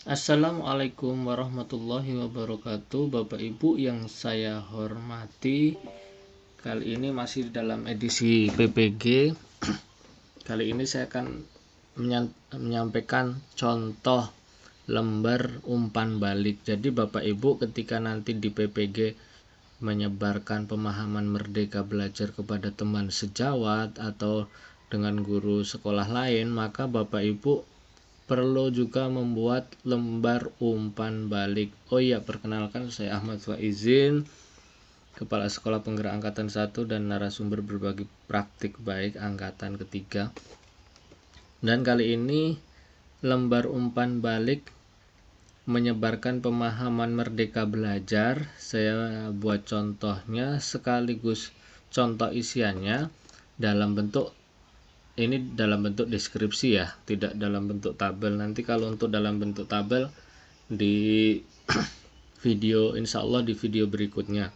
Assalamualaikum warahmatullahi wabarakatuh, Bapak Ibu yang saya hormati. Kali ini masih dalam edisi PPG. Kali ini saya akan menyampaikan contoh lembar umpan balik. Jadi Bapak Ibu ketika nanti di PPG menyebarkan pemahaman merdeka belajar kepada teman sejawat atau dengan guru sekolah lain, maka Bapak Ibu perlu juga membuat lembar umpan balik. Oh iya, perkenalkan saya Ahmad Faizin, Kepala Sekolah Penggerak Angkatan 1 dan narasumber berbagi praktik baik Angkatan ketiga. Dan kali ini lembar umpan balik menyebarkan pemahaman merdeka belajar. Saya buat contohnya sekaligus contoh isiannya dalam bentuk deskripsi ya, tidak dalam bentuk tabel. Nanti kalau untuk dalam bentuk tabel di video, insya Allah di video berikutnya.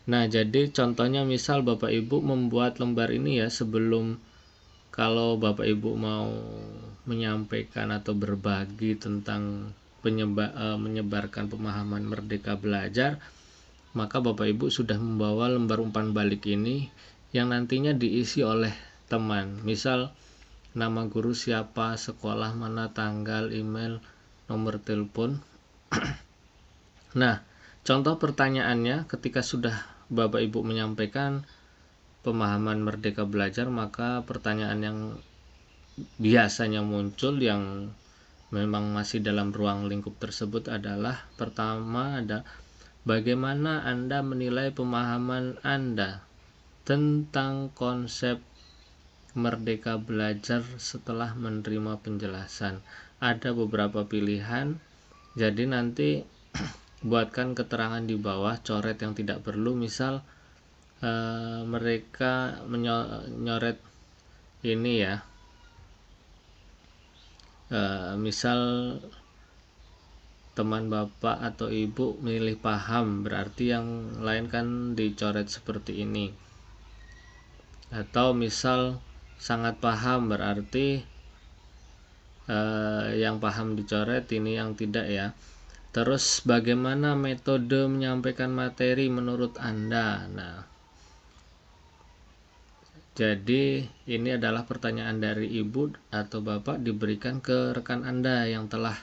Nah, jadi contohnya misal Bapak Ibu membuat lembar ini ya, sebelum kalau Bapak Ibu mau menyampaikan atau berbagi tentang menyebarkan pemahaman merdeka belajar, maka Bapak Ibu sudah membawa lembar umpan balik ini yang nantinya diisi oleh teman. Misal nama guru siapa, sekolah mana, tanggal, email, nomor telepon. Nah, contoh pertanyaannya ketika sudah Bapak Ibu menyampaikan pemahaman merdeka belajar, maka pertanyaan yang biasanya muncul yang memang masih dalam ruang lingkup tersebut adalah, pertama ada, bagaimana Anda menilai pemahaman Anda tentang konsep merdeka belajar setelah menerima penjelasan? Ada beberapa pilihan, jadi nanti buatkan keterangan di bawah, coret yang tidak perlu. Misal mereka menyoret ini ya, misal teman bapak atau ibu milih paham, berarti yang lain kan dicoret seperti ini. Atau misal sangat paham, berarti yang paham dicoret, ini yang tidak ya. Terus bagaimana metode menyampaikan materi menurut Anda? Nah, jadi ini adalah pertanyaan dari ibu atau bapak diberikan ke rekan Anda yang telah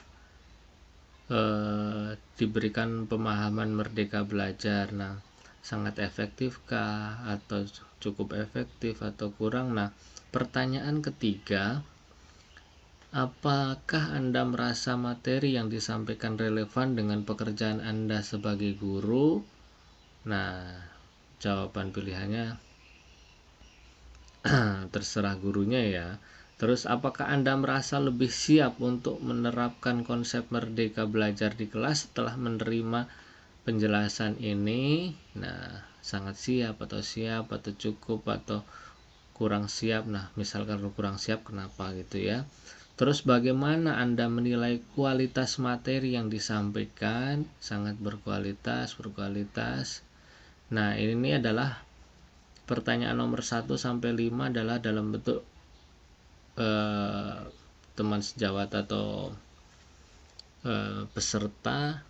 diberikan pemahaman merdeka belajar. Nah, sangat efektifkah atau cukup efektif atau kurang? Nah, pertanyaan ketiga, apakah Anda merasa materi yang disampaikan relevan dengan pekerjaan Anda sebagai guru? Nah, jawaban pilihannya terserah gurunya ya. Terus apakah Anda merasa lebih siap untuk menerapkan konsep merdeka belajar di kelas setelah menerima penjelasan ini? Nah, sangat siap atau cukup atau kurang siap. Nah, misalkan kurang siap kenapa gitu ya. Terus bagaimana Anda menilai kualitas materi yang disampaikan? Sangat berkualitas. Nah, ini adalah pertanyaan nomor 1 sampai 5 adalah dalam bentuk teman sejawat atau peserta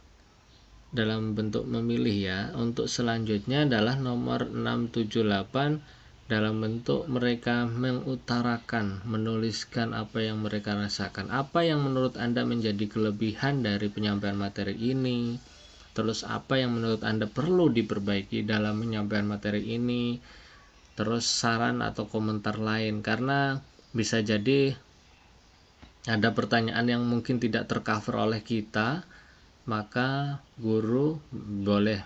dalam bentuk memilih ya. Untuk selanjutnya adalah nomor 6, 7, 8 dalam bentuk mereka mengutarakan, menuliskan apa yang mereka rasakan. Apa yang menurut Anda menjadi kelebihan dari penyampaian materi ini? Terus apa yang menurut Anda perlu diperbaiki dalam penyampaian materi ini? Terus saran atau komentar lain, karena bisa jadi ada pertanyaan yang mungkin tidak tercover oleh kita, maka guru boleh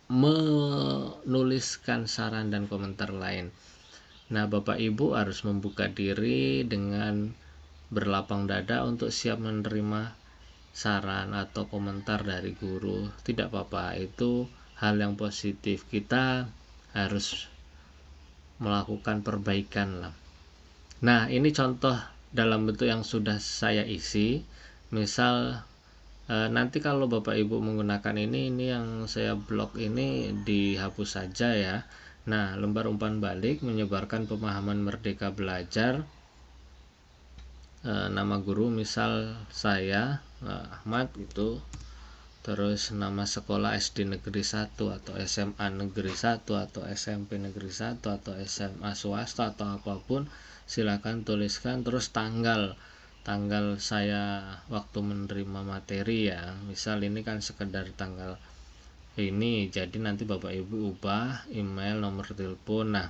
menuliskan saran dan komentar lain. Nah, Bapak Ibu harus membuka diri dengan berlapang dada untuk siap menerima saran atau komentar dari guru. Tidak apa-apa, itu hal yang positif. Kita harus melakukan perbaikan lah. Nah, ini contoh dalam bentuk yang sudah saya isi. Misal nanti kalau Bapak Ibu menggunakan ini yang saya blok ini dihapus saja ya. Nah, lembar umpan balik menyebarkan pemahaman merdeka belajar, nama guru misal saya, Ahmad gitu, terus nama sekolah SD negeri 1 atau SMA negeri 1 atau SMP negeri 1 atau SMA swasta atau apapun, silakan tuliskan. Terus tanggal saya waktu menerima materi ya, misal ini kan sekedar tanggal ini, jadi nanti Bapak Ibu ubah email, nomor telepon. Nah,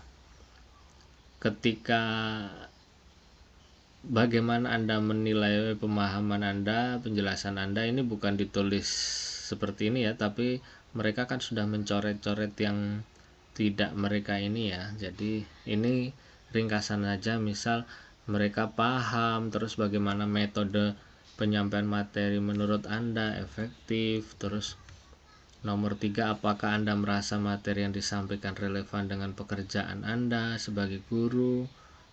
ketika bagaimana Anda menilai pemahaman Anda, penjelasan Anda, ini bukan ditulis seperti ini ya, tapi mereka kan sudah mencoret-coret yang tidak mereka ini ya. Jadi ini ringkasan saja, misal mereka paham, terus bagaimana metode penyampaian materi menurut Anda efektif, terus nomor 3, apakah Anda merasa materi yang disampaikan relevan dengan pekerjaan Anda sebagai guru?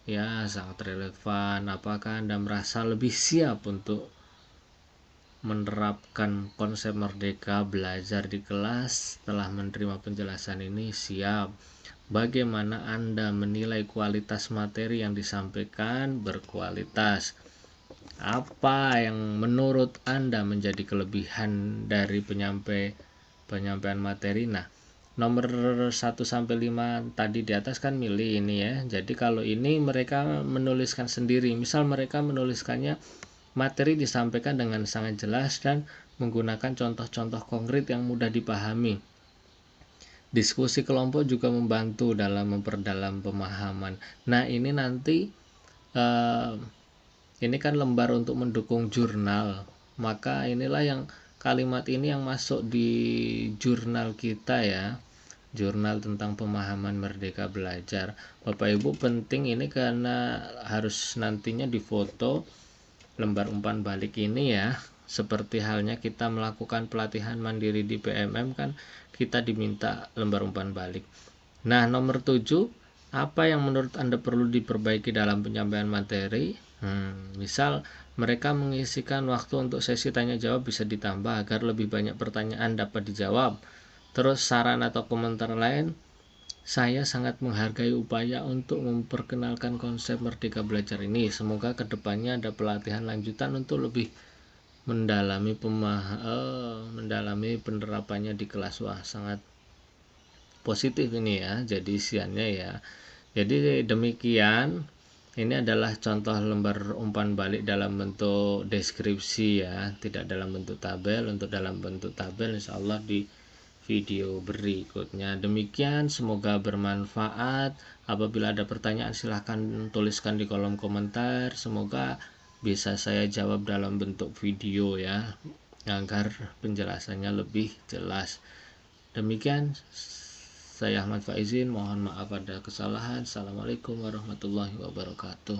Ya, sangat relevan. Apakah Anda merasa lebih siap untuk menerapkan konsep merdeka belajar di kelas setelah menerima penjelasan ini? Siap. Bagaimana Anda menilai kualitas materi yang disampaikan? Berkualitas. Apa yang menurut Anda menjadi kelebihan dari penyampaian materi? Nah, nomor 1 sampai 5 tadi di atas kan milih ini ya. Jadi kalau ini mereka menuliskan sendiri. Misal mereka menuliskannya materi disampaikan dengan sangat jelas dan menggunakan contoh-contoh konkret yang mudah dipahami. Diskusi kelompok juga membantu dalam memperdalam pemahaman. Nah, ini nanti ini kan lembar untuk mendukung jurnal. Maka inilah yang kalimat ini yang masuk di jurnal kita ya, jurnal tentang pemahaman merdeka belajar. Bapak Ibu, penting ini karena harus nantinya difoto lembar umpan balik ini ya. Seperti halnya kita melakukan pelatihan mandiri di PMM kan kita diminta lembar umpan balik. Nah, nomor 7, apa yang menurut Anda perlu diperbaiki dalam penyampaian materi? Misal mereka mengisikan waktu untuk sesi tanya jawab bisa ditambah agar lebih banyak pertanyaan dapat dijawab. Terus saran atau komentar lain, saya sangat menghargai upaya untuk memperkenalkan konsep merdeka belajar ini. Semoga kedepannya ada pelatihan lanjutan untuk lebih mendalami penerapannya di kelas. Wah, sangat positif ini ya, jadi isiannya ya. Jadi demikian, ini adalah contoh lembar umpan balik dalam bentuk deskripsi ya, tidak dalam bentuk tabel. Untuk dalam bentuk tabel insya Allah di video berikutnya. Demikian, semoga bermanfaat. Apabila ada pertanyaan silahkan tuliskan di kolom komentar. Semoga bisa saya jawab dalam bentuk video ya, agar penjelasannya lebih jelas. Demikian, saya Ahmad Faizin, mohon maaf ada kesalahan. Assalamualaikum warahmatullahi wabarakatuh.